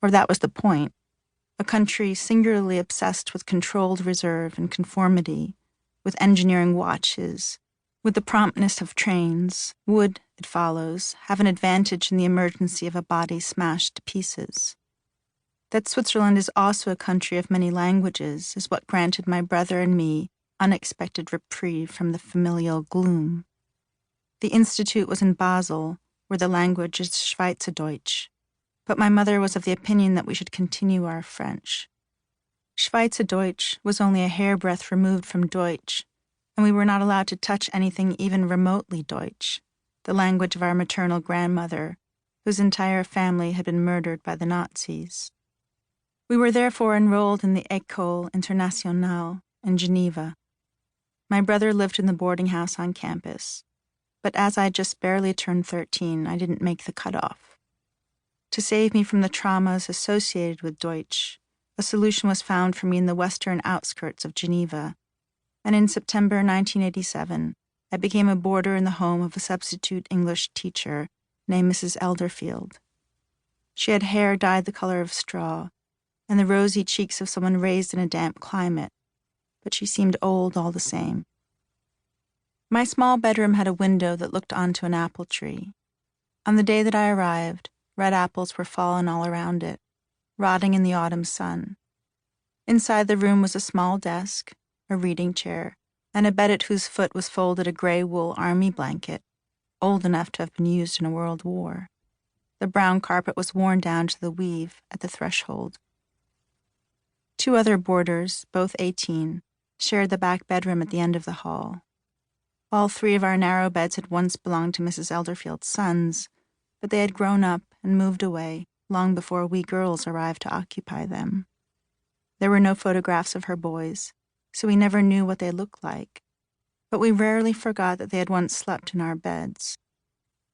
Or that was the point. A country singularly obsessed with controlled reserve and conformity, with engineering watches, with the promptness of trains, would, it follows, have an advantage in the emergency of a body smashed to pieces. That Switzerland is also a country of many languages is what granted my brother and me unexpected reprieve from the familial gloom. The institute was in Basel, where the language is Schweizerdeutsch, but my mother was of the opinion that we should continue our French. Schweizerdeutsch was only a hairbreadth removed from Deutsch, and we were not allowed to touch anything even remotely Deutsch, the language of our maternal grandmother, whose entire family had been murdered by the Nazis. We were therefore enrolled in the École Internationale in Geneva. My brother lived in the boarding house on campus, but as I just barely turned 13, I didn't make the cutoff. To save me from the traumas associated with Deutsch, a solution was found for me in the western outskirts of Geneva, and in September 1987, I became a boarder in the home of a substitute English teacher named Mrs. Elderfield. She had hair dyed the color of straw, and the rosy cheeks of someone raised in a damp climate, but she seemed old all the same. My small bedroom had a window that looked onto an apple tree. On the day that I arrived, red apples were fallen all around it, rotting in the autumn sun. Inside the room was a small desk, a reading chair, and a bed at whose foot was folded a gray wool army blanket, old enough to have been used in a world war. The brown carpet was worn down to the weave at the threshold. 2 other boarders, both 18, shared the back bedroom at the end of the hall. All 3 of our narrow beds had once belonged to Mrs. Elderfield's sons, but they had grown up and moved away long before we girls arrived to occupy them. There were no photographs of her boys, so we never knew what they looked like, but we rarely forgot that they had once slept in our beds.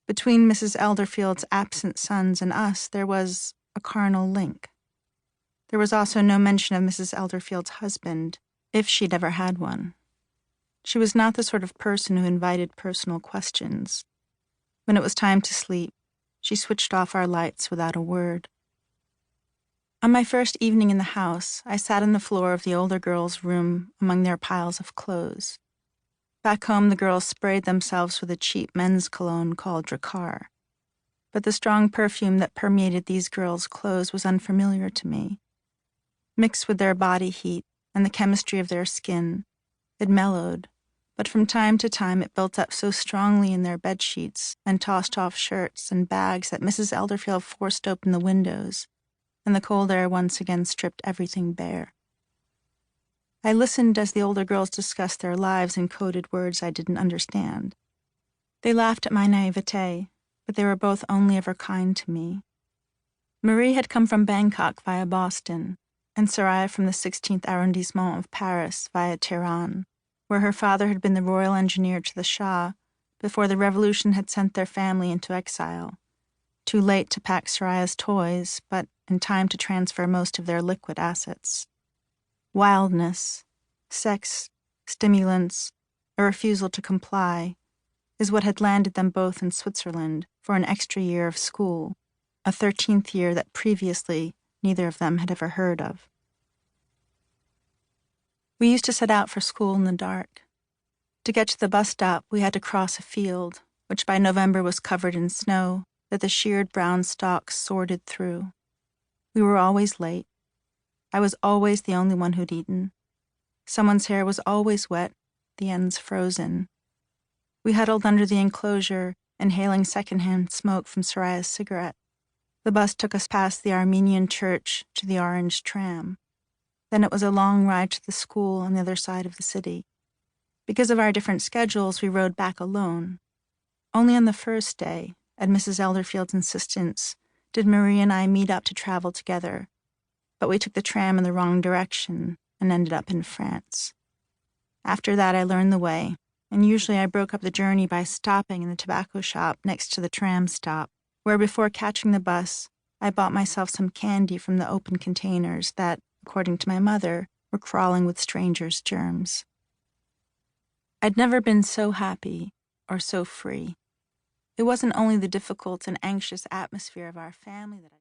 Between Mrs. Elderfield's absent sons and us, there was a carnal link. There was also no mention of Mrs. Elderfield's husband, if she'd ever had one. She was not the sort of person who invited personal questions. When it was time to sleep, she switched off our lights without a word. On my first evening in the house, I sat on the floor of the older girls' room among their piles of clothes. Back home, the girls sprayed themselves with a cheap men's cologne called Dracar. But the strong perfume that permeated these girls' clothes was unfamiliar to me. Mixed with their body heat and the chemistry of their skin, it mellowed, but from time to time it built up so strongly in their bedsheets and tossed off shirts and bags that Mrs. Elderfield forced open the windows, and the cold air once again stripped everything bare. I listened as the older girls discussed their lives in coded words I didn't understand. They laughed at my naivete, but they were both only ever kind to me. Marie had come from Bangkok via Boston, and Soraya from the 16th arrondissement of Paris via Tehran, where her father had been the royal engineer to the Shah before the revolution had sent their family into exile, too late to pack Soraya's toys, but in time to transfer most of their liquid assets. Wildness, sex, stimulants, a refusal to comply, is what had landed them both in Switzerland for an extra year of school, a 13th year that previously neither of them had ever heard of. We used to set out for school in the dark. To get to the bus stop, we had to cross a field, which by November was covered in snow that the sheared brown stalks sorted through. We were always late. I was always the only one who'd eaten. Someone's hair was always wet, the ends frozen. We huddled under the enclosure, inhaling secondhand smoke from Soraya's cigarette. The bus took us past the Armenian church to the orange tram. Then it was a long ride to the school on the other side of the city. Because of our different schedules, we rode back alone. Only on the first day, at Mrs. Elderfield's insistence, did Marie and I meet up to travel together, but we took the tram in the wrong direction and ended up in France. After that, I learned the way, and usually I broke up the journey by stopping in the tobacco shop next to the tram stop, where before catching the bus, I bought myself some candy from the open containers that, according to my mother, were crawling with strangers' germs. I'd never been so happy or so free. It wasn't only the difficult and anxious atmosphere of our family that I